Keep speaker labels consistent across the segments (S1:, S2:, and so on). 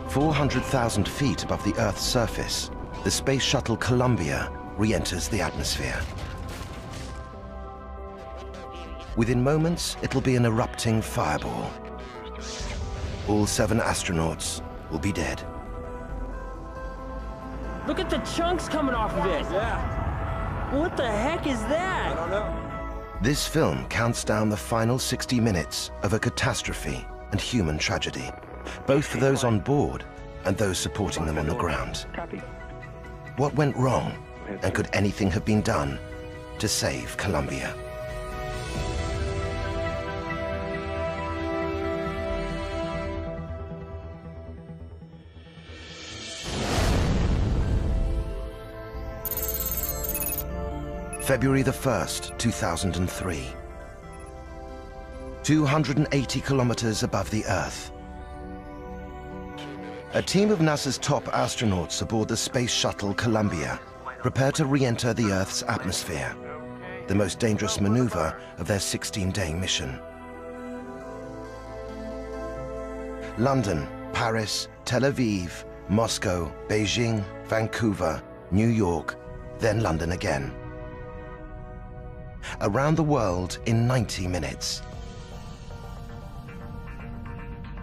S1: 400,000 feet above the Earth's surface, the Space Shuttle Columbia re-enters the atmosphere. Within moments, it'll be an erupting fireball. All 7 astronauts will be dead.
S2: Look at the chunks coming off of it!
S3: Yeah.
S2: What the heck is that?
S3: I don't know.
S1: This film counts down the final 60 minutes of a catastrophe and human tragedy, both for those on board and those supporting them on the ground.
S4: Copy.
S1: What went wrong, and could anything have been done to save Columbia? February the 1st, 2003. 280 kilometers above the Earth. A team of NASA's top astronauts aboard the Space Shuttle Columbia prepare to re-enter the Earth's atmosphere, the most dangerous maneuver of their 16-day mission. London, Paris, Tel Aviv, Moscow, Beijing, Vancouver, New York, then London again. Around the world in 90 minutes.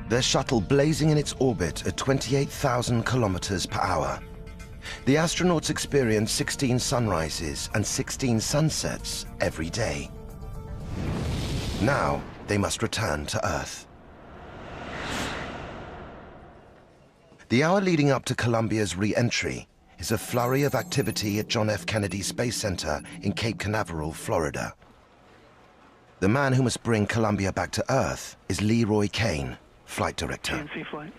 S1: Their shuttle blazing in its orbit at 28,000 kilometers per hour. The astronauts experience 16 sunrises and 16 sunsets every day. Now they must return to Earth. The hour leading up to Columbia's re-entry is a flurry of activity at John F. Kennedy Space Center in Cape Canaveral, Florida. The man who must bring Columbia back to Earth is Leroy Cain, flight director.
S4: GNC flight.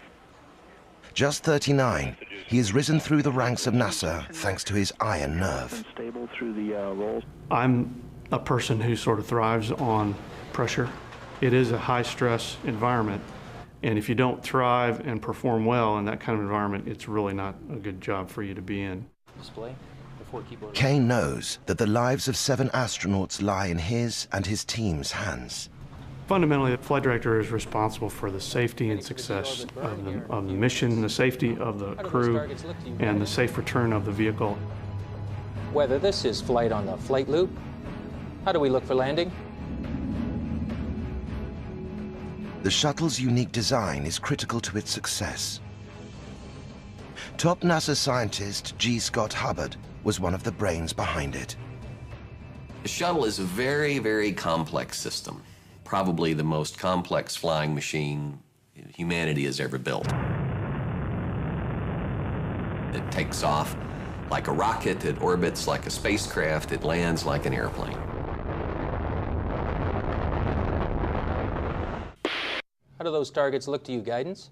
S1: Just 39, he has risen through the ranks of NASA thanks to his iron nerve.
S4: Stable through the rolls.
S5: I'm a person who sort of thrives on pressure. It is a high-stress environment, and if you don't thrive and perform well in that kind of environment, it's really not a good job for you to be in.
S1: Cain knows that the lives of 7 astronauts lie in his and his team's hands.
S5: Fundamentally, the flight director is responsible for the safety and success of the mission, the safety of the crew, and the safe return of the vehicle.
S6: Whether this is flight on the flight loop, how do we look for landing?
S1: The shuttle's unique design is critical to its success. Top NASA scientist G. Scott Hubbard was one of the brains behind it.
S7: The shuttle is a very, very complex system. Probably the most complex flying machine humanity has ever built. It takes off like a rocket, it orbits like a spacecraft, it lands like an airplane.
S6: How do those targets look to you, guidance?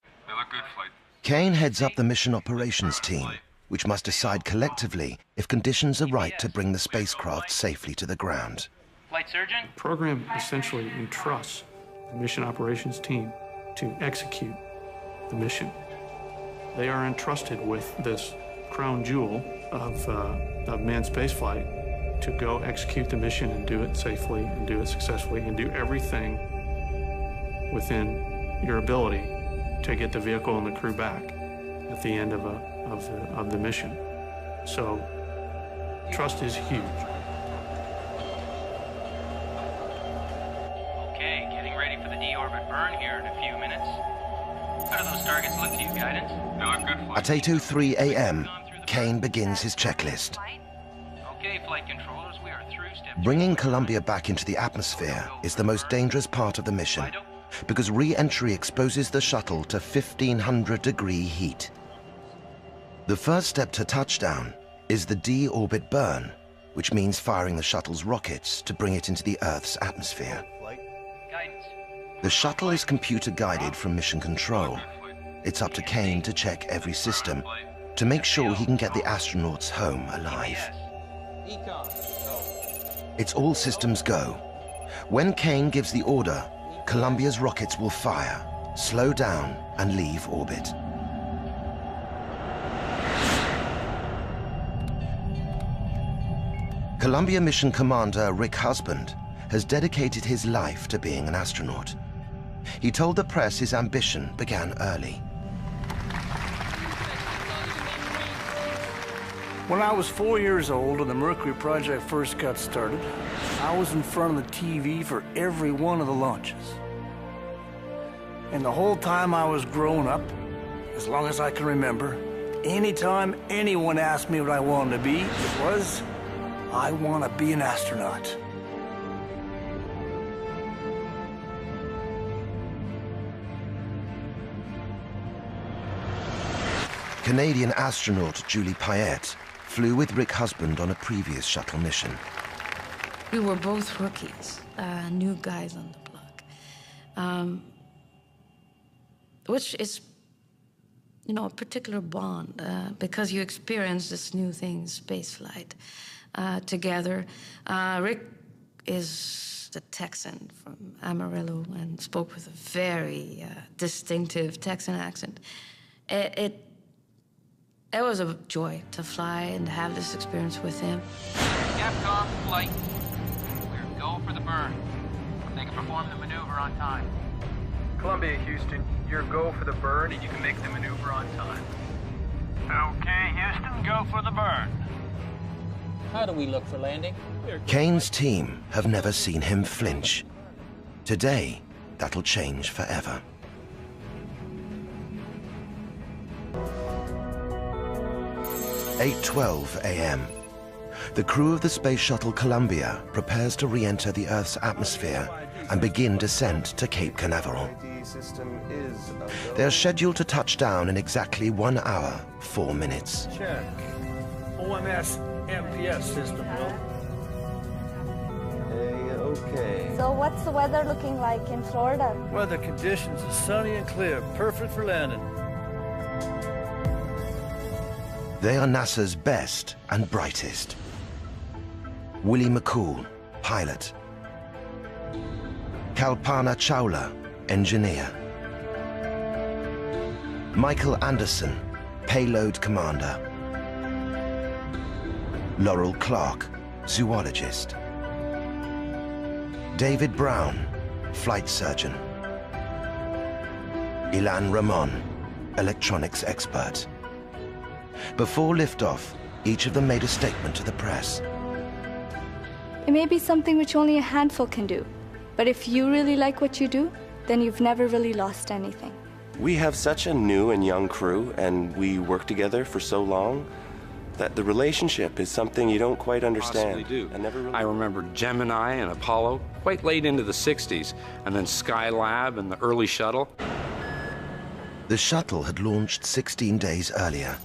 S8: They look good, flight.
S1: Cain heads up the mission operations team, which must decide collectively if conditions are right to bring the spacecraft safely to the ground.
S2: Flight surgeon?
S5: The program essentially entrusts the mission operations team to execute the mission. They are entrusted with this crown jewel of manned spaceflight to go execute the mission and do it safely and do it successfully and do everything within your ability to get the vehicle and the crew back at the end of the mission. So trust is huge.
S2: Okay, getting ready for the deorbit burn here in a few minutes. How do those targets look to you, guidance?
S8: They look good, flight.
S1: At 8:03 a.m., Cain begins his checklist.
S2: Okay, flight controllers, we are through step.
S1: Bringing Columbia back into the atmosphere is the most dangerous part of the mission, because re-entry exposes the shuttle to 1,500-degree heat. The first step to touchdown is the de-orbit burn, which means firing the shuttle's rockets to bring it into the Earth's atmosphere. The shuttle is computer-guided from mission control. It's up to Cain to check every system to make sure he can get the astronauts home alive. It's all systems go. When Cain gives the order, Columbia's rockets will fire, slow down, and leave orbit. Columbia mission commander Rick Husband has dedicated his life to being an astronaut. He told the press his ambition began early.
S3: When I was 4 years old and the Mercury project first got started, I was in front of the TV for every one of the launches. And the whole time I was growing up, as long as I can remember, anytime anyone asked me what I wanted to be, it was, I want to be an astronaut.
S1: Canadian astronaut Julie Payette flew with Rick Husband on a previous shuttle mission.
S4: We were both rookies, new guys on the block, which is, you know, a particular bond because you experience this new thing, space flight, together. Rick is the Texan from Amarillo and spoke with a very distinctive Texan accent. It was a joy to fly and have this experience with him.
S2: Capcom flight. We're go for the burn. They can perform the maneuver on time.
S9: Columbia, Houston, you're go for the burn and you can make the maneuver on time.
S10: Okay, Houston, go for the burn.
S6: How do we look for landing?
S1: Kane's team have never seen him flinch. Today, that'll change forever. 8:12 a.m. The crew of the Space Shuttle Columbia prepares to re-enter the Earth's atmosphere and begin descent to Cape Canaveral. They are scheduled to touch down in exactly 1 hour, 4 minutes.
S3: Check. OMS MPS system,
S11: okay. So what's the weather looking like in Florida?
S3: Weather conditions are sunny and clear, perfect for landing.
S1: They are NASA's best and brightest. Willie McCool, pilot. Kalpana Chawla, engineer. Michael Anderson, payload commander. Laurel Clark, zoologist. David Brown, flight surgeon. Ilan Ramon, electronics expert. Before liftoff, each of them made a statement to the press.
S11: It may be something which only a handful can do, but if you really like what you do, then you've never really lost anything.
S12: We have such a new and young crew, and we work together for so long that the relationship is something you don't quite understand.
S13: I remember Gemini and Apollo quite late into the 60s, and then Skylab and the early shuttle.
S1: The shuttle had launched 16 days earlier.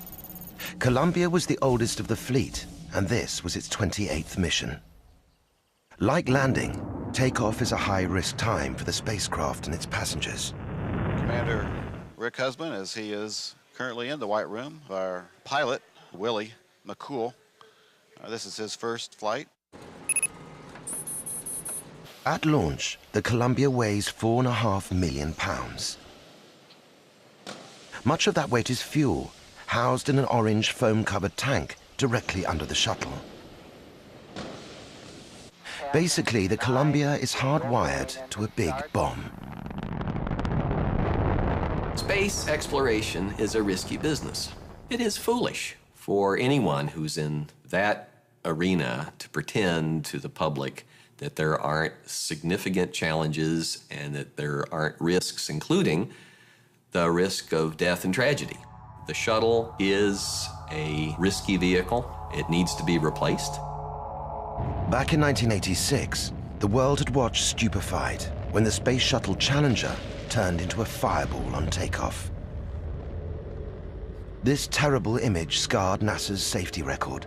S1: Columbia was the oldest of the fleet, and this was its 28th mission. Like landing, takeoff is a high-risk time for the spacecraft and its passengers.
S14: Commander Rick Husband, as he is currently in the White Room, our pilot, Willie McCool. This is his first flight.
S1: At launch, the Columbia weighs 4.5 million pounds. Much of that weight is fuel, housed in an orange foam-covered tank directly under the shuttle. Basically, the Columbia is hardwired to a big bomb.
S7: Space exploration is a risky business. It is foolish for anyone who's in that arena to pretend to the public that there aren't significant challenges and that there aren't risks, including the risk of death and tragedy. The shuttle is a risky vehicle. It needs to be replaced.
S1: Back in 1986, the world had watched stupefied when the Space Shuttle Challenger turned into a fireball on takeoff. This terrible image scarred NASA's safety record.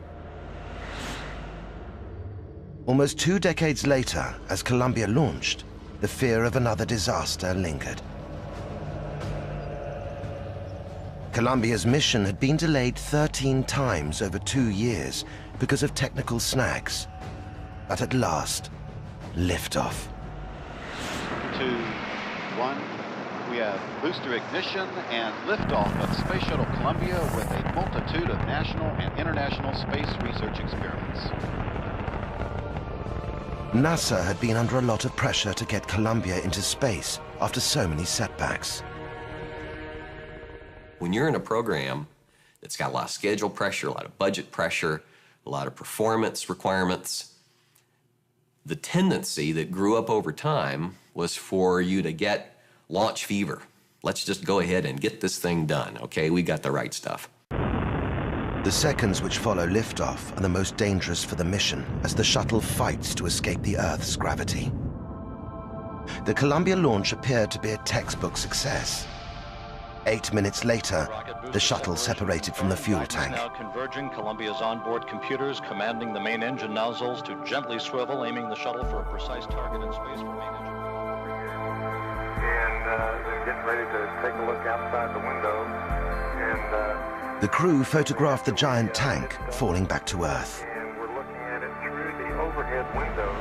S1: Almost 2 decades later, as Columbia launched, the fear of another disaster lingered. Columbia's mission had been delayed 13 times over 2 years because of technical snags. But at last, liftoff.
S14: 2, 1. We have booster ignition and liftoff of Space Shuttle Columbia with a multitude of national and international space research experiments.
S1: NASA had been under a lot of pressure to get Columbia into space after so many setbacks.
S7: When you're in a program It's got a lot of schedule pressure, a lot of budget pressure, a lot of performance requirements. The tendency that grew up over time was for you to get launch fever. Let's just go ahead and get this thing done, okay? We got the right stuff.
S1: The seconds which follow liftoff are the most dangerous for the mission as the shuttle fights to escape the Earth's gravity. The Columbia launch appeared to be a textbook success. 8 minutes later, the shuttle separated from the fuel tank.
S15: Now converging, Columbia's onboard computers commanding the main engine nozzles to gently swivel, aiming the shuttle for a precise target in space for main engine.
S16: And they're getting ready to take a look outside the window. And
S1: the crew photographed the giant tank falling back to Earth.
S16: And we're looking at it through the overhead window.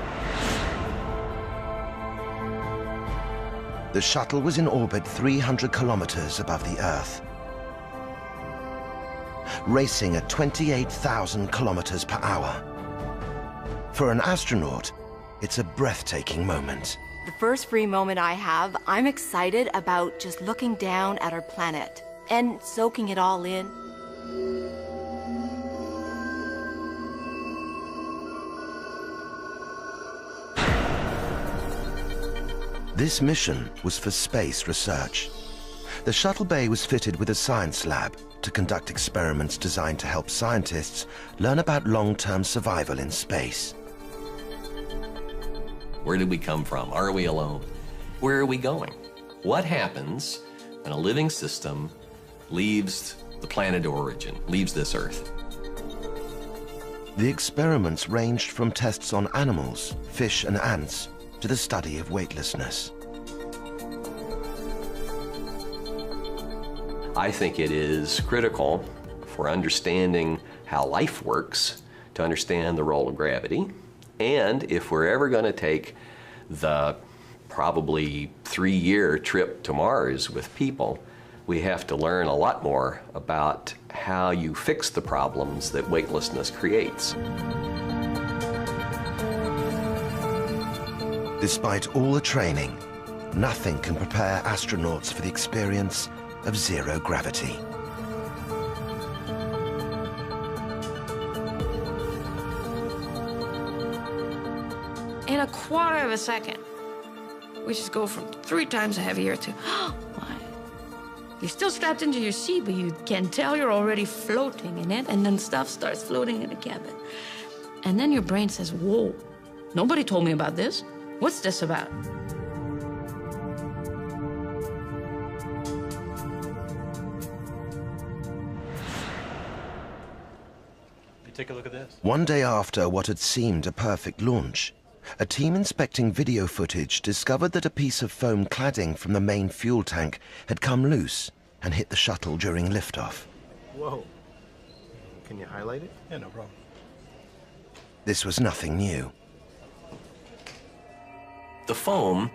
S1: The shuttle was in orbit 300 kilometers above the Earth, racing at 28,000 kilometers per hour. For an astronaut, it's a breathtaking moment.
S17: The first free moment I have, I'm excited about just looking down at our planet and soaking it all in.
S1: This mission was for space research. The shuttle bay was fitted with a science lab to conduct experiments designed to help scientists learn about long-term survival in space.
S7: Where did we come from? Are we alone? Where are we going? What happens when a living system leaves the planet of origin, leaves this Earth?
S1: The experiments ranged from tests on animals, fish and ants, to the study of weightlessness.
S7: I think it is critical for understanding how life works to understand the role of gravity. And if we're ever going to take the probably 3-year trip to Mars with people, we have to learn a lot more about how you fix the problems that weightlessness creates.
S1: Despite all the training, nothing can prepare astronauts for the experience of zero gravity.
S4: In a quarter of a second, we just go from 3 times heavier to, oh my. You're still strapped into your seat, but you can tell you're already floating in it, and then stuff starts floating in the cabin. And then your brain says, whoa, nobody told me about this. What's this about?
S18: Take a look at this.
S1: One day after what had seemed a perfect launch, a team inspecting video footage discovered that a piece of foam cladding from the main fuel tank had come loose and hit the shuttle during liftoff.
S18: Whoa. Can you highlight it? Yeah, no problem.
S1: This was nothing new.
S7: The foam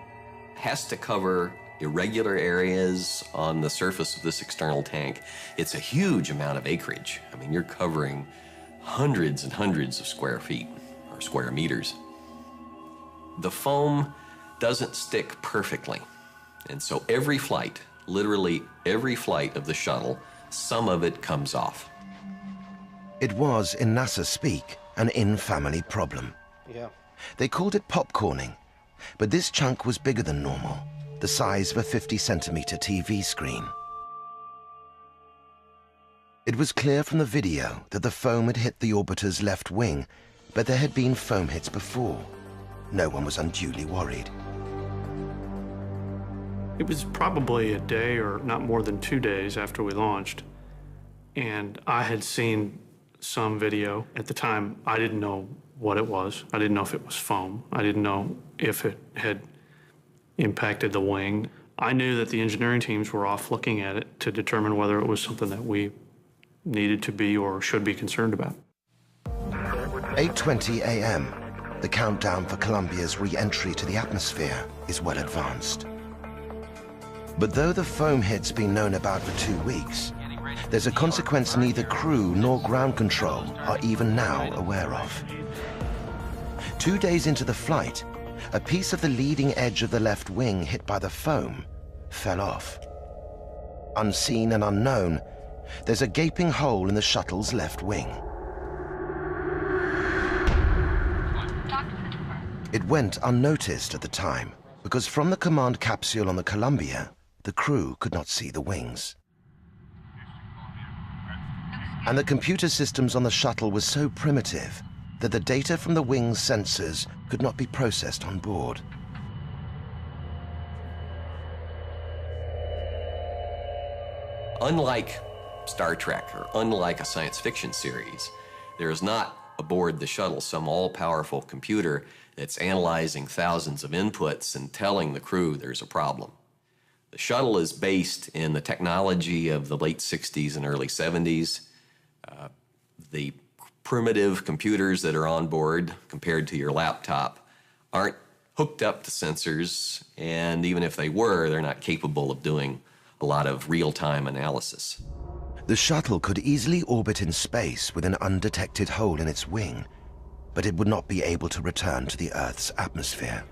S7: has to cover irregular areas on the surface of this external tank. It's a huge amount of acreage. I mean, you're covering hundreds and hundreds of square feet or square meters. The foam doesn't stick perfectly. And so every flight, literally every flight of the shuttle, some of it comes off.
S1: It was, in NASA speak, an in-family problem.
S18: Yeah.
S1: They called it popcorning, but this chunk was bigger than normal, the size of a 50-centimeter TV screen. It was clear from the video that the foam had hit the orbiter's left wing, but there had been foam hits before. No one was unduly worried.
S5: It was probably a day or not more than 2 days after we launched, and I had seen some video. At the time, I didn't know what it was. I didn't know if it was foam. I didn't know if it had impacted the wing. I knew that the engineering teams were off looking at it to determine whether it was something that we needed to be or should be concerned about.
S1: 8:20 a.m. The countdown for Columbia's re-entry to the atmosphere is well advanced. But though the foam hit's been known about for 2 weeks, there's a consequence neither crew nor ground control are even now aware of. 2 days into the flight, a piece of the leading edge of the left wing hit by the foam fell off. Unseen and unknown, there's a gaping hole in the shuttle's left wing. It went unnoticed at the time because from the command capsule on the Columbia, the crew could not see the wings. And the computer systems on the shuttle were so primitive that the data from the wing's sensors could not be processed on board.
S7: Unlike Star Trek or unlike a science fiction series, there is not aboard the shuttle some all-powerful computer that's analyzing thousands of inputs and telling the crew there's a problem. The shuttle is based in the technology of the late 60s and early 70s. The primitive computers that are on board compared to your laptop aren't hooked up to sensors, and even if they were, they're not capable of doing a lot of real-time analysis.
S1: The shuttle could easily orbit in space with an undetected hole in its wing, but it would not be able to return to the Earth's atmosphere.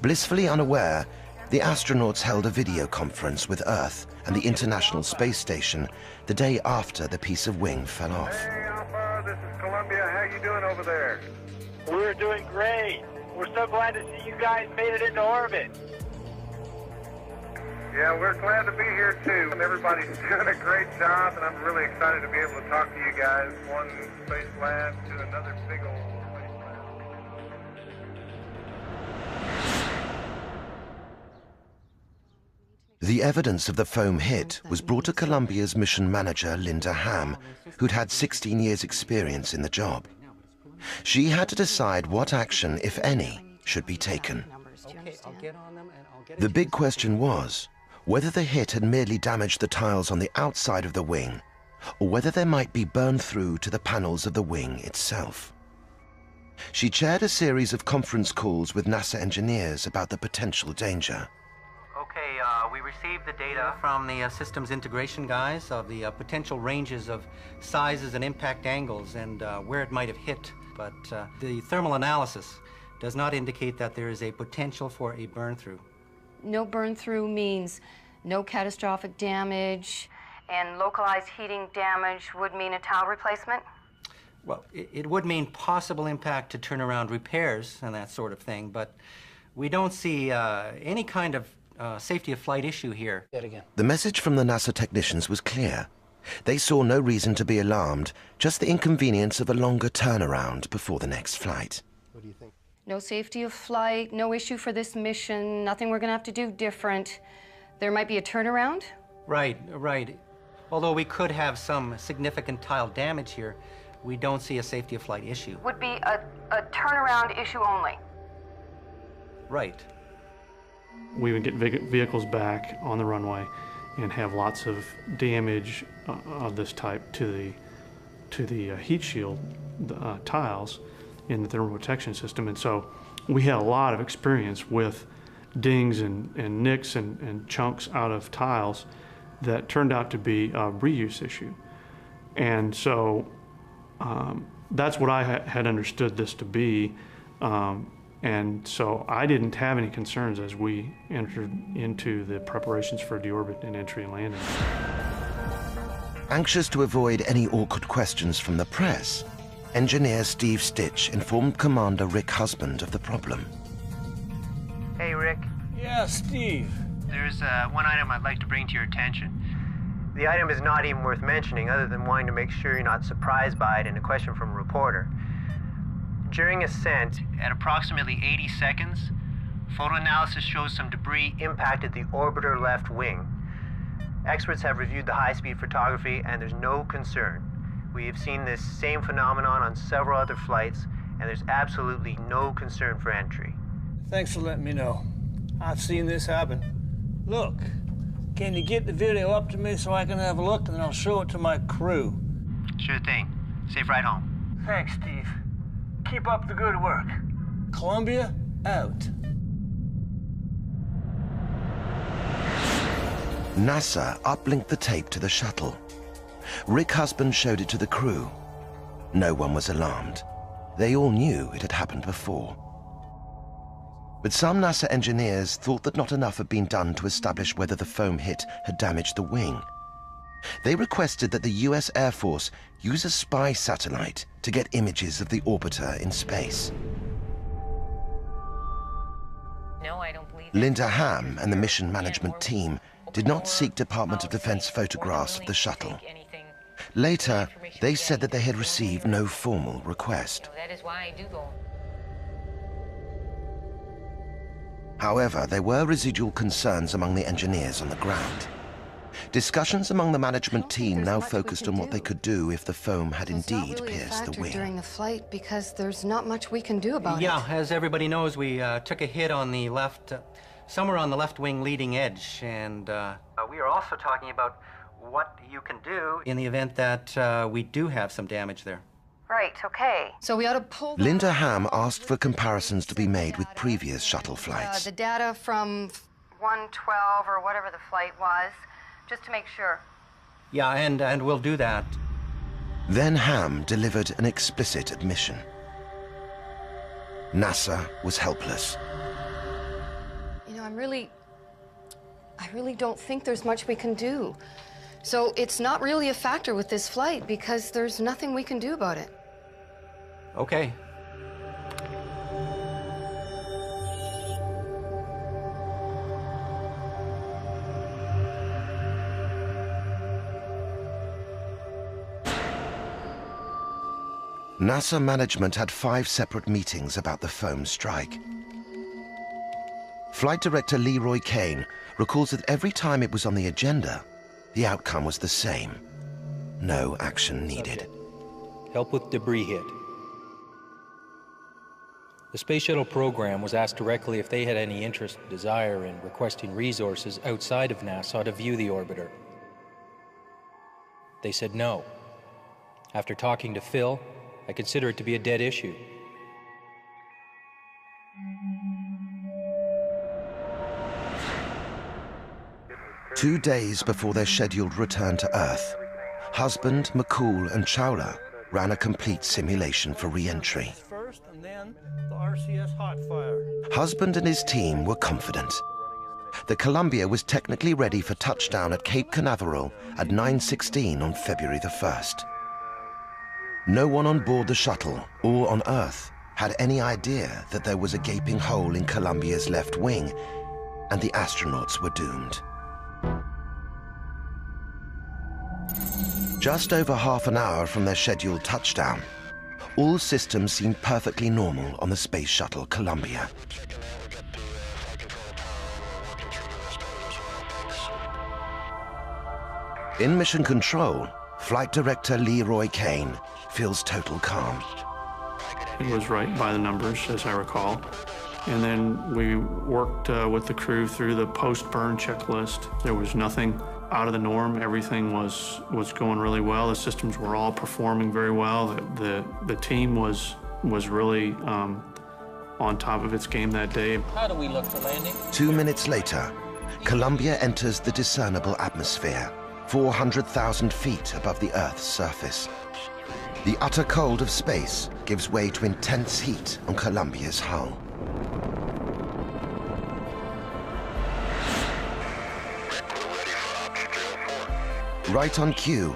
S1: Blissfully unaware, the astronauts held a video conference with Earth and the International Space Station the day after the piece of wing fell off.
S16: Hey, Alpha, this is Columbia. How you doing over there?
S10: We're doing great. We're so glad to see you guys made it into orbit.
S16: Yeah, we're glad to be here too. And everybody's doing a great job, and I'm really excited to be able to talk to you guys. One space lab to another big old space lab.
S1: The evidence of the foam hit was brought to Columbia's mission manager, Linda Ham, who'd had 16 years' experience in the job. She had to decide what action, if any, should be taken. The big question was whether the hit had merely damaged the tiles on the outside of the wing, or whether there might be burn-through to the panels of the wing itself. She chaired a series of conference calls with NASA engineers about the potential danger.
S19: Okay, we received the data from the systems integration guys of the potential ranges of sizes and impact angles and where it might have hit, but the thermal analysis does not indicate that there is a potential for a burn-through.
S20: No burn-through means no catastrophic damage, and localized heating damage would mean a tile replacement?
S19: Well, it would mean possible impact to turnaround repairs and that sort of thing, but we don't see any kind of safety of flight issue here.
S1: The message from the NASA technicians was clear. They saw no reason to be alarmed, just the inconvenience of a longer turnaround before the next flight.
S16: What do you think?
S20: No safety of flight, no issue for this mission, nothing we're gonna have to do different. There might be a turnaround?
S19: Right. Although we could have some significant tile damage here, we don't see a safety of flight issue.
S20: Would be a turnaround issue only.
S19: Right.
S5: We would get vehicles back on the runway and have lots of damage of this type to the heat shield tiles in the thermal protection system. And so we had a lot of experience with dings and nicks and chunks out of tiles that turned out to be a reuse issue. And so that's what I had understood this to be. And so I didn't have any concerns as we entered into the preparations for deorbit and entry and landing.
S1: Anxious to avoid any awkward questions from the press, engineer Steve Stitch informed Commander Rick Husband of the problem.
S9: Hey, Rick.
S3: Yeah, Steve.
S9: There's one item I'd like to bring to your attention. The item is not even worth mentioning other than wanting to make sure you're not surprised by it in a question from a reporter. During ascent, at approximately 80 seconds, photo analysis shows some debris impacted the orbiter left wing. Experts have reviewed the high-speed photography and there's no concern. We have seen this same phenomenon on several other flights and there's absolutely no concern for entry.
S3: Thanks for letting me know. I've seen this happen. Look, can you get the video up to me so I can have a look and then I'll show it to my crew?
S9: Sure thing. Safe ride home.
S3: Thanks, Steve. Keep up the good work. Columbia, out.
S1: NASA uplinked the tape to the shuttle. Rick Husband showed it to the crew. No one was alarmed. They all knew it had happened before. But some NASA engineers thought that not enough had been done to establish whether the foam hit had damaged the wing. They requested that the US Air Force use a spy satellite to get images of the orbiter in space.
S21: No, I don't believe
S1: Linda Ham and the mission management team did not seek Department of Defense photographs of the shuttle. Later, they said that they had received no formal request.
S21: that is why I do go.
S1: However, there were residual concerns among the engineers on the ground. Discussions among the management team now focused on what they could do if the foam had indeed pierced the wing.
S20: During the flight, because there's not much we can do about it.
S19: Yeah, as everybody knows, we took a hit on the left, somewhere on the left wing leading edge, and we are also talking about what you can do in the event that we do have some damage there.
S20: Right, okay. So we ought to pull
S1: Linda Ham asked for comparisons to be made with previous shuttle flights.
S20: the data from 112 or whatever the flight was, just to make sure.
S19: Yeah, and we'll do that.
S1: Then Ham delivered an explicit admission. NASA was helpless.
S20: You know, I really don't think there's much we can do. So it's not really a factor with this flight because there's nothing we can do about it.
S19: Okay.
S1: NASA management had 5 separate meetings about the foam strike. Flight Director Leroy Kane recalls that every time it was on the agenda, the outcome was the same. No action needed.
S6: Help with debris hit. The Space Shuttle program was asked directly if they had any interest or desire in requesting resources outside of NASA to view the orbiter. They said no. After talking to Phil, I consider it to be a dead issue.
S1: Two days before their scheduled return to Earth, Husband, McCool, and Chowla ran a complete simulation for re-entry.
S3: First, and then the RCS hot fire.
S1: Husband and his team were confident. The Columbia was technically ready for touchdown at Cape Canaveral at 9:16 on February the 1st. No one on board the shuttle or on Earth had any idea that there was a gaping hole in Columbia's left wing, and the astronauts were doomed. Just over half an hour from their scheduled touchdown, all systems seemed perfectly normal on the Space Shuttle Columbia. In Mission Control, Flight Director Leroy Kane feels total calm.
S5: It was right by the numbers, as I recall. And then we worked with the crew through the post-burn checklist. There was nothing out of the norm. Everything was going really well. The systems were all performing very well. The team was really on top of its game that day.
S6: How do we look for landing?
S1: 2 minutes later, Columbia enters the discernible atmosphere, 400,000 feet above the Earth's surface. The utter cold of space gives way to intense heat on Columbia's hull. Right on cue,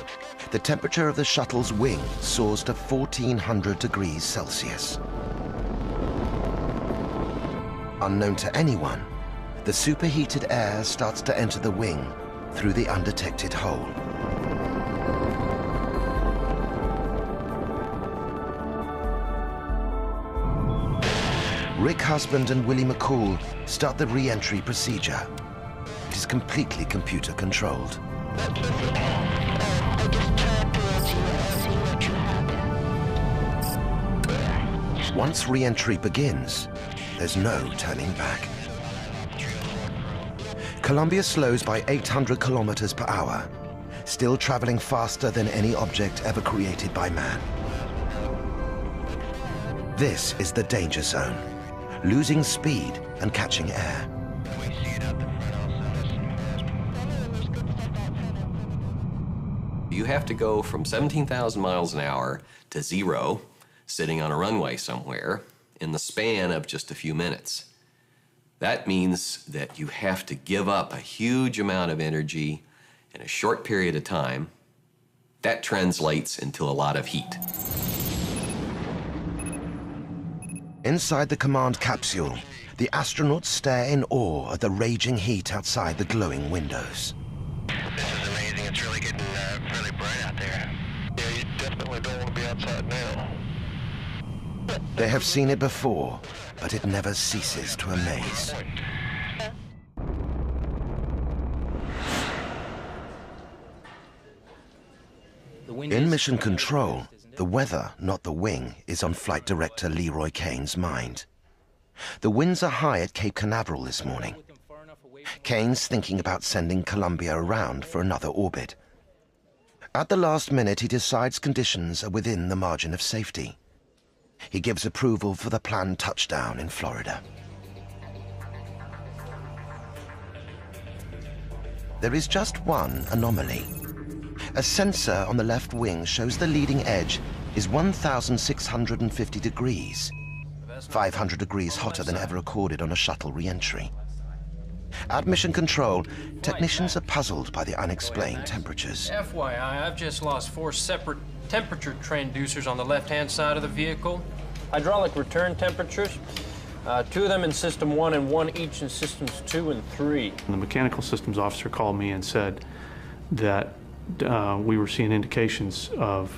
S1: the temperature of the shuttle's wing soars to 1,400 degrees Celsius. Unknown to anyone, the superheated air starts to enter the wing through the undetected hole. Rick Husband and Willie McCool start the re-entry procedure. It is completely computer-controlled. Once re-entry begins, there's no turning back. Columbia slows by 800 kilometers per hour, still traveling faster than any object ever created by man. This is the danger zone, losing speed and catching air.
S7: You have to go from 17,000 miles an hour to 0, sitting on a runway somewhere, in the span of just a few minutes. That means that you have to give up a huge amount of energy in a short period of time, that translates into a lot of heat.
S1: Inside the command capsule, the astronauts stare in awe at the raging heat outside the glowing windows.
S8: This is amazing. It's really getting really bright out there. Yeah, you definitely don't want to be outside now.
S1: They have seen it before, but it never ceases to amaze. In mission control, the weather, not the wing, is on flight director Leroy Kane's mind. The winds are high at Cape Canaveral this morning. Kane's thinking about sending Columbia around for another orbit. At the last minute, he decides conditions are within the margin of safety. He gives approval for the planned touchdown in Florida. There is just one anomaly. A sensor on the left wing shows the leading edge is 1,650 degrees, 500 degrees hotter than ever recorded on a shuttle re-entry. At mission control, technicians are puzzled by the unexplained temperatures.
S22: FYI, I've just lost 4 separate temperature transducers on the left-hand side of the vehicle. Hydraulic return temperatures, 2 of them in System 1 and 1 each in Systems 2 and 3.
S5: The mechanical systems officer called me and said that we were seeing indications of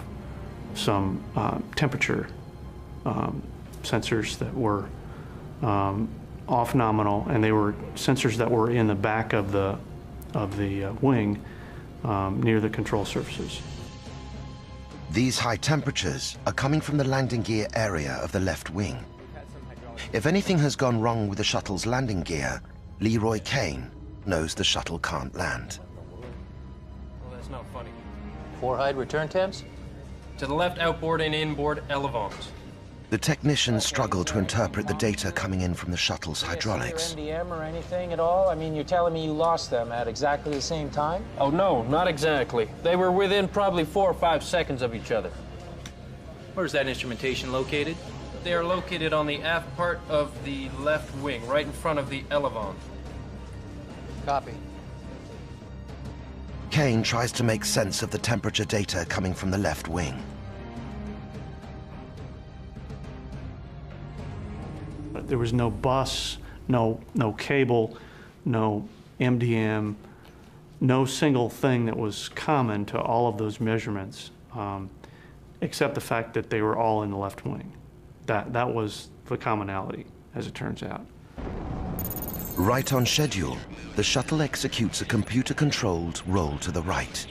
S5: some temperature sensors that were off nominal, and they were sensors that were in the back of the wing near the control surfaces.
S1: These high temperatures are coming from the landing gear area of the left wing. If anything has gone wrong with the shuttle's landing gear, Leroy Kane knows the shuttle can't land.
S22: Well, that's not funny.
S6: 4 hide return temps?
S22: To the left outboard and inboard elevons.
S1: The technicians struggle to interpret the data coming in from the shuttle's hydraulics.
S23: MDM or anything at all? I mean, you're telling me you lost them at exactly the same time?
S22: Oh, no, not exactly. They were within probably 4 or 5 seconds of each other.
S6: Where's that instrumentation located?
S22: They are located on the aft part of the left wing, right in front of the elevon.
S23: Copy.
S1: Kane tries to make sense of the temperature data coming from the left wing.
S5: There was no bus, no cable, no MDM, no single thing that was common to all of those measurements, except the fact that they were all in the left wing. That was the commonality, as it turns out.
S1: Right on schedule, the shuttle executes a computer-controlled roll to the right.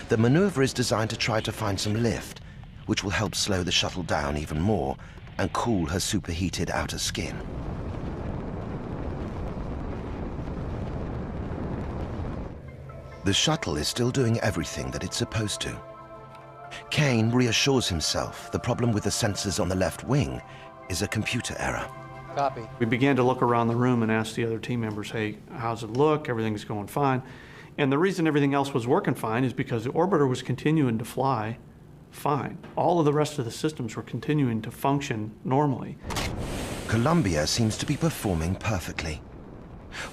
S1: The maneuver is designed to try to find some lift, which will help slow the shuttle down even more and cool her superheated outer skin. The shuttle is still doing everything that it's supposed to. Kane reassures himself the problem with the sensors on the left wing is a computer error.
S23: Copy.
S5: We began to look around the room and ask the other team members, hey, how's it look? Everything's going fine. And the reason everything else was working fine is because the orbiter was continuing to fly fine. All of the rest of the systems were continuing to function normally.
S1: Columbia seems to be performing perfectly.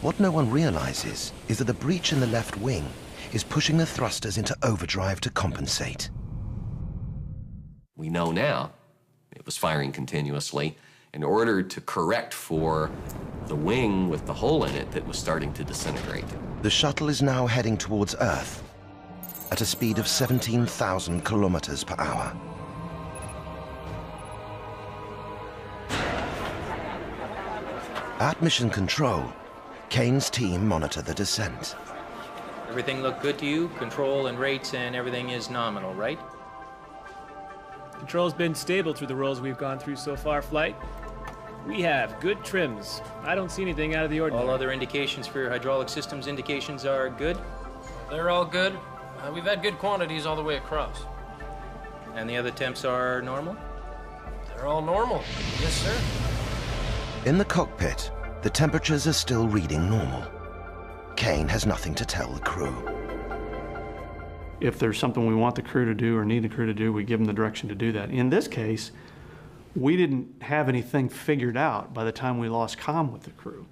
S1: What no one realizes is that the breach in the left wing is pushing the thrusters into overdrive to compensate.
S7: We know now it was firing continuously in order to correct for the wing with the hole in it that was starting to disintegrate.
S1: The shuttle is now heading towards Earth at a speed of 17,000 kilometers per hour. At mission control, Kane's team monitor the descent.
S6: Everything look good to you? Control and rates and everything is nominal, right?
S24: Control's been stable through the rolls we've gone through so far, Flight. We have good trims. I don't see anything out of the ordinary.
S6: All other indications for your hydraulic systems indications are good?
S22: They're all good. We've had good quantities all the way across.
S6: And the other temps are normal?
S22: They're all normal. Yes, sir.
S1: In the cockpit, the temperatures are still reading normal. Kane has nothing to tell the crew.
S5: If there's something we want the crew to do or need the crew to do, we give them the direction to do that. In this case, we didn't have anything figured out by the time we lost comm with the crew.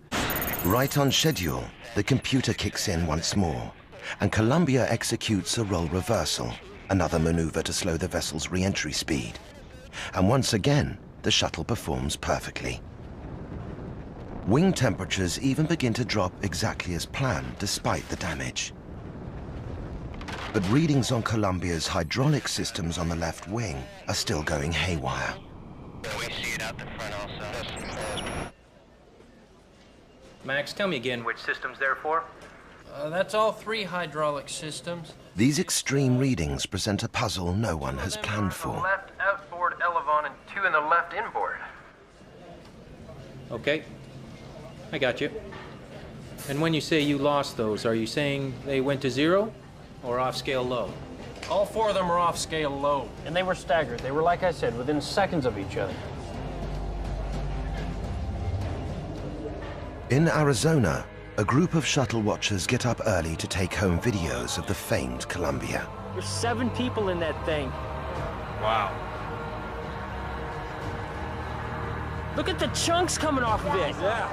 S1: Right on schedule, the computer kicks in once more, and Columbia executes a role reversal, another maneuver to slow the vessel's re-entry speed. And once again, the shuttle performs perfectly. Wing temperatures even begin to drop exactly as planned despite the damage. But readings on Columbia's hydraulic systems on the left wing are still going haywire.
S8: We see it out the front also.
S6: Max, tell me again which system's there for?
S22: That's all 3 hydraulic systems.
S1: These extreme readings present a puzzle no one has planned
S22: The
S1: for.
S22: left outboard elevon and 2 in the left inboard.
S6: Okay, I got you. And when you say you lost those, are you saying they went to 0 or off scale low?
S22: All 4 of them are off scale low.
S23: And they were staggered. They were, like I said, within seconds of each other.
S1: In Arizona, a group of shuttle watchers get up early to take home videos of the famed Columbia.
S23: There's 7 people in that thing.
S22: Wow.
S23: Look at the chunks coming off of it.
S2: Yeah.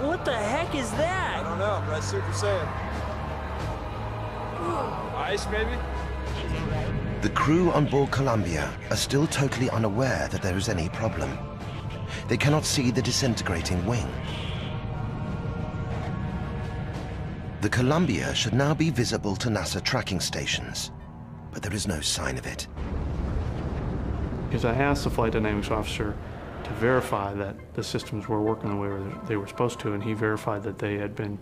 S23: What the heck is that?
S2: I don't know, but I see what you're saying. Ice, maybe?
S1: The crew on board Columbia are still totally unaware that there is any problem. They cannot see the disintegrating wing. The Columbia should now be visible to NASA tracking stations, but there is no sign of it.
S5: Because I asked the flight dynamics officer to verify that the systems were working the way they were supposed to, and he verified that they had been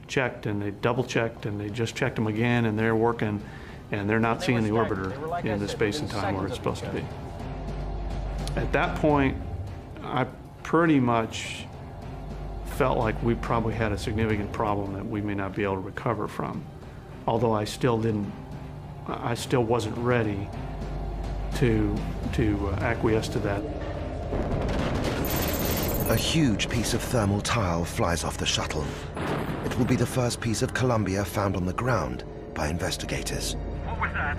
S5: checked, and they double-checked, and they just checked them again, and they're working, and they're not seeing the orbiter in the space and time where it's supposed to be. At that point, I pretty much felt like we probably had a significant problem that we may not be able to recover from. Although I still wasn't ready to acquiesce to that.
S1: A huge piece of thermal tile flies off the shuttle. It will be the first piece of Columbia found on the ground by investigators.
S2: What was that?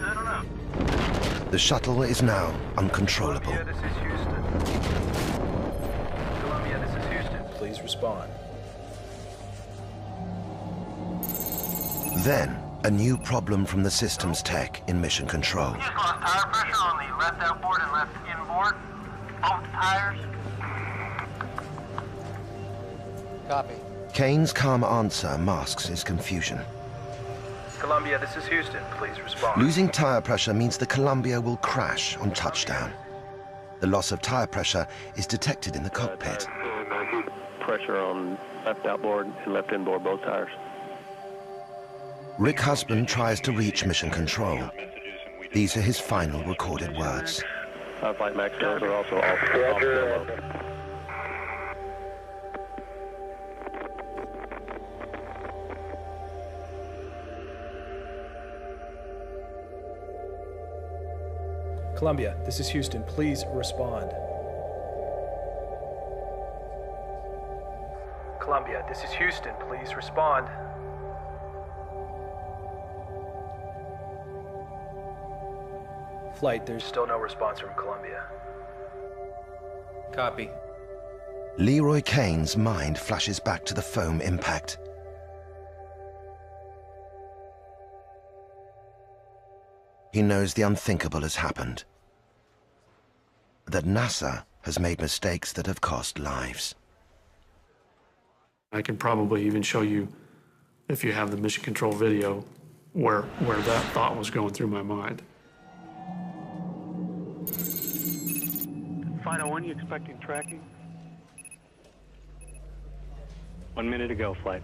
S2: I don't know.
S1: The shuttle is now uncontrollable.
S2: Columbia, this is Houston. Columbia, this is Houston. Please respond.
S1: Then, a new problem from the systems tech in mission control.
S10: We just lost tire pressure on the left outboard and left inboard. Both tires.
S19: Copy.
S1: Kane's calm answer masks his confusion.
S2: Columbia, this is Houston. Please respond.
S1: Losing tire pressure means the Columbia will crash on touchdown. The loss of tire pressure is detected in the cockpit.
S11: Pressure on left outboard and left inboard, both tires.
S1: Rick Husband tries to reach mission control. These are his final recorded words.
S11: Flight Max tails are also off.
S2: Columbia, this is Houston. Please respond. Columbia, this is Houston. Please respond. Flight, there's still no response from Columbia.
S6: Copy.
S1: Leroy Kane's mind flashes back to the foam impact. He knows the unthinkable has happened. That NASA has made mistakes that have cost lives.
S5: I can probably even show you, if you have the mission control video, where that thought was going through my mind.
S11: Final, when are you expecting tracking? 1 minute to go, flight.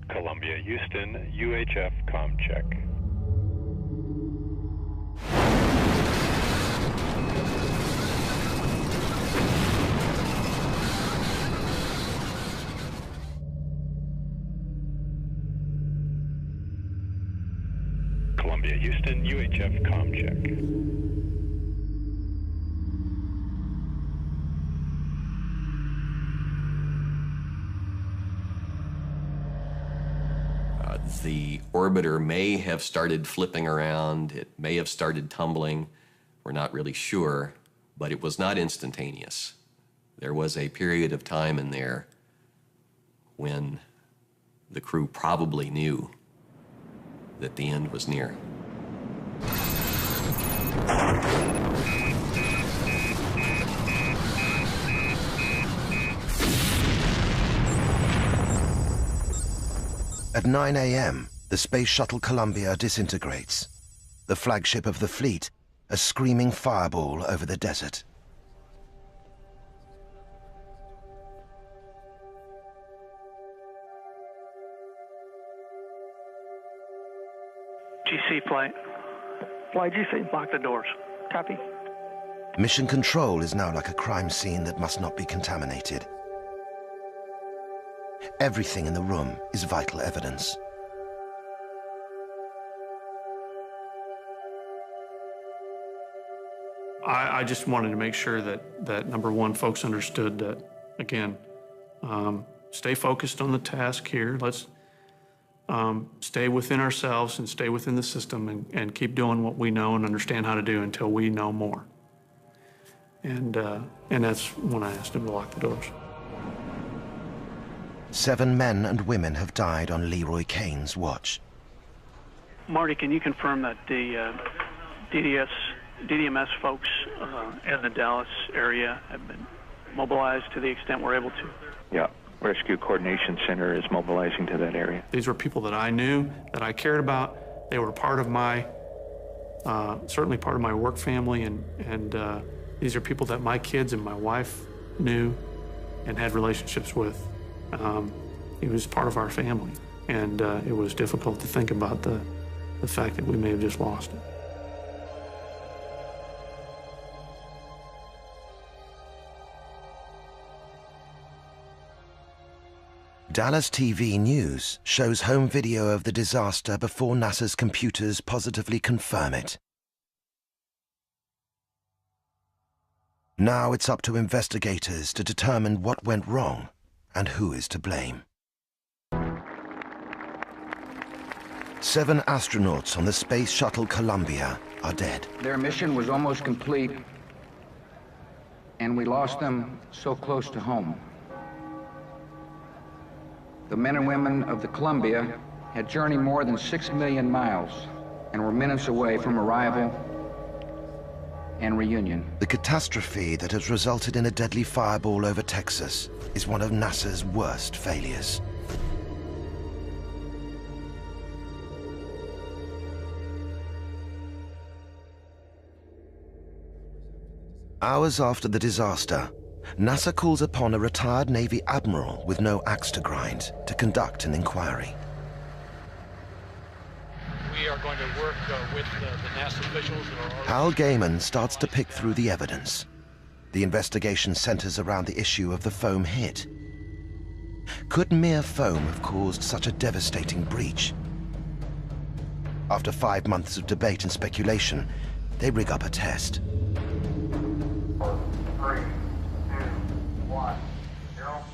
S12: Columbia, Houston, UHF comm check. Columbia, Houston, UHF comm check.
S7: The orbiter may have started flipping around. It may have started tumbling. We're not really sure. but it was not instantaneous. There was a period of time in there when the crew probably knew that the end was near.
S1: At 9 a.m., the Space Shuttle Columbia disintegrates. The flagship of the fleet, a screaming fireball over the desert.
S13: GC flight. Flight GC, lock the doors. Copy.
S1: Mission control is now like a crime scene that must not be contaminated. Everything in the room is vital evidence.
S5: I just wanted to make sure that number one, folks understood that, again, stay focused on the task here. Let's stay within ourselves and stay within the system and keep doing what we know and understand how to do until we know more. And that's when I asked him to lock the doors.
S1: 7 men and women have died on Leroy Kane's watch.
S13: Marty, can you confirm that the DDMS folks in the Dallas area have been mobilized to the extent we're able to?
S12: Yeah, Rescue Coordination Center is mobilizing to that area.
S5: These were people that I knew, that I cared about. They were part of my, certainly part of my work family, and these are people that my kids and my wife knew and had relationships with. He was part of our family, and it was difficult to think about the fact that we may have just lost it.
S1: Dallas TV News shows home video of the disaster before NASA's computers positively confirm it. Now it's up to investigators to determine what went wrong and who is to blame. 7 astronauts on the Space Shuttle Columbia are dead.
S14: Their mission was almost complete, and we lost them so close to home. The men and women of the Columbia had journeyed more than 6 million miles and were minutes away from arrival and reunion.
S1: The catastrophe that has resulted in a deadly fireball over Texas is one of NASA's worst failures. Hours after the disaster, NASA calls upon a retired Navy admiral with no axe to grind to conduct an inquiry.
S15: We are going to work with the NASA officials that are already...
S1: Hal Gaiman starts to pick through the evidence. The investigation centers around the issue of the foam hit. Could mere foam have caused such a devastating breach? After 5 months of debate and speculation, they rig up a test.
S16: 3, 2, 1, 0.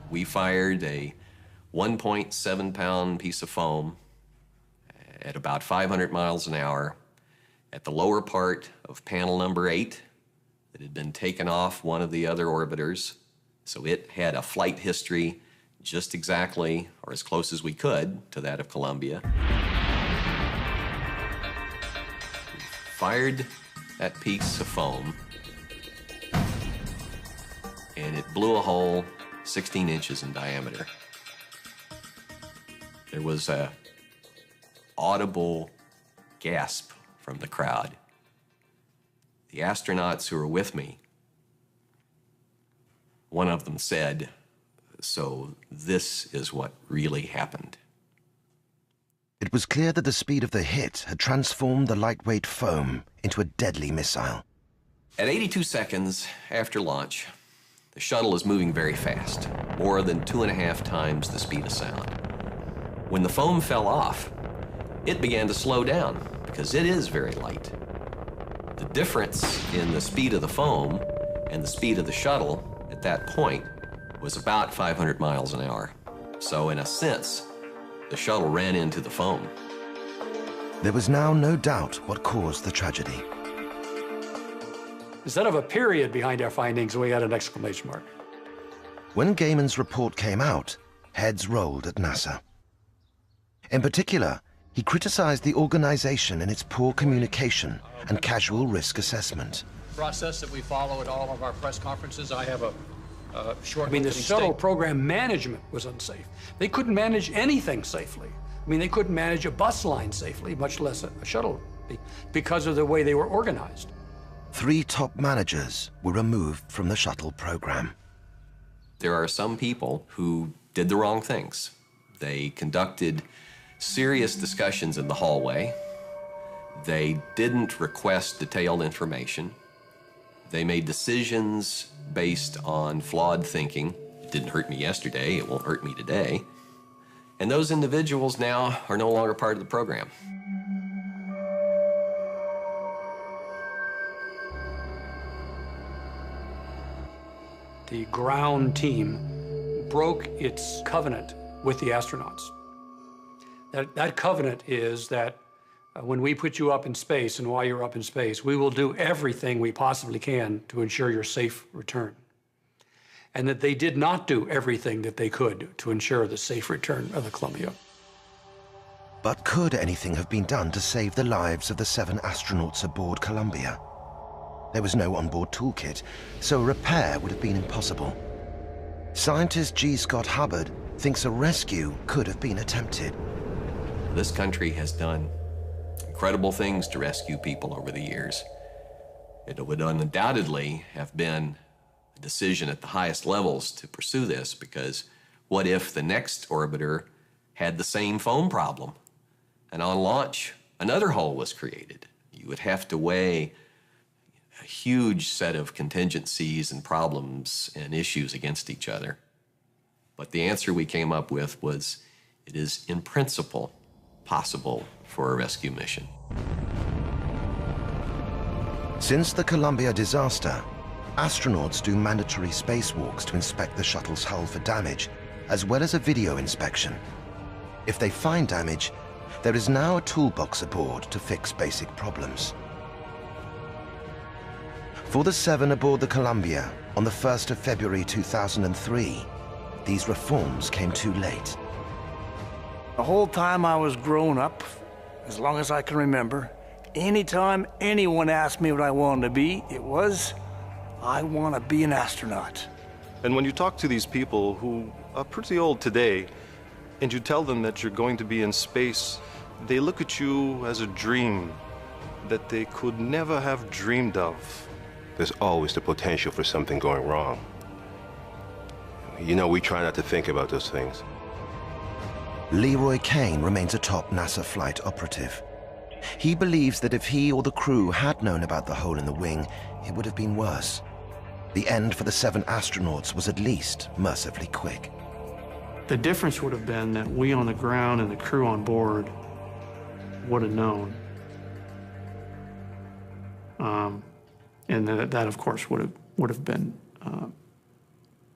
S7: We fired a 1.7-pound piece of foam at about 500 miles an hour at the lower part of panel number 8 that had been taken off one of the other orbiters. So it had a flight history just exactly, or as close as we could, to that of Columbia. We fired that piece of foam, and it blew a hole 16 inches in diameter. There was a audible gasp from the crowd. The astronauts who were with me, one of them said, "So this is what really happened."
S1: It was clear that the speed of the hit had transformed the lightweight foam into a deadly missile.
S7: At 82 seconds after launch, the shuttle is moving very fast, more than 2.5 times the speed of sound. When the foam fell off, it began to slow down because it is very light. The difference in the speed of the foam and the speed of the shuttle at that point was about 500 miles an hour. So in a sense, the shuttle ran into the foam.
S1: There was now no doubt what caused the tragedy.
S4: Instead of a period behind our findings, we had an exclamation mark.
S1: When Gaiman's report came out, heads rolled at NASA. In particular, he criticized the organization in its poor communication and casual risk assessment.
S15: Process that we follow at all of our press conferences. I have a short.
S4: I mean, the shuttle program management was unsafe. They couldn't manage anything safely. I mean, they couldn't manage a bus line safely, much less a shuttle, because of the way they were organized.
S1: 3 top managers were removed from the shuttle program.
S7: There are some people who did the wrong things. They conducted serious discussions in the hallway. They didn't request detailed information. They made decisions based on flawed thinking. It didn't hurt me yesterday, it won't hurt me today. And those individuals now are no longer part of the program.
S4: The ground team broke its covenant with the astronauts. That covenant is that when we put you up in space and while you're up in space, we will do everything we possibly can to ensure your safe return. And that they did not do everything that they could to ensure the safe return of the Columbia.
S1: But could anything have been done to save the lives of the 7 astronauts aboard Columbia? There was no onboard toolkit, so a repair would have been impossible. Scientist G. Scott Hubbard thinks a rescue could have been attempted.
S7: This country has done incredible things to rescue people over the years. It would undoubtedly have been a decision at the highest levels to pursue this, because what if the next orbiter had the same foam problem and on launch another hole was created? You would have to weigh a huge set of contingencies and problems and issues against each other. But the answer we came up with was, it is in principle possible for a rescue mission.
S1: Since the Columbia disaster, astronauts do mandatory spacewalks to inspect the shuttle's hull for damage, as well as a video inspection. If they find damage, there is now a toolbox aboard to fix basic problems. For the 7 aboard the Columbia on the 1st of February 2003, these reforms came too late.
S3: The whole time I was growing up, as long as I can remember, anytime anyone asked me what I wanted to be, it was, I want to be an astronaut.
S9: And when you talk to these people who are pretty old today, and you tell them that you're going to be in space, they look at you as a dream that they could never have dreamed of.
S17: There's always the potential for something going wrong. You know, we try not to think about those things.
S1: Leroy Kane remains a top NASA flight operative. He believes that if he or the crew had known about the hole in the wing, it would have been worse. The end for the 7 astronauts was at least mercifully quick.
S5: The difference would have been that we on the ground and the crew on board would have known. And that, of course, would have been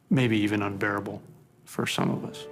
S5: maybe even unbearable for some of us.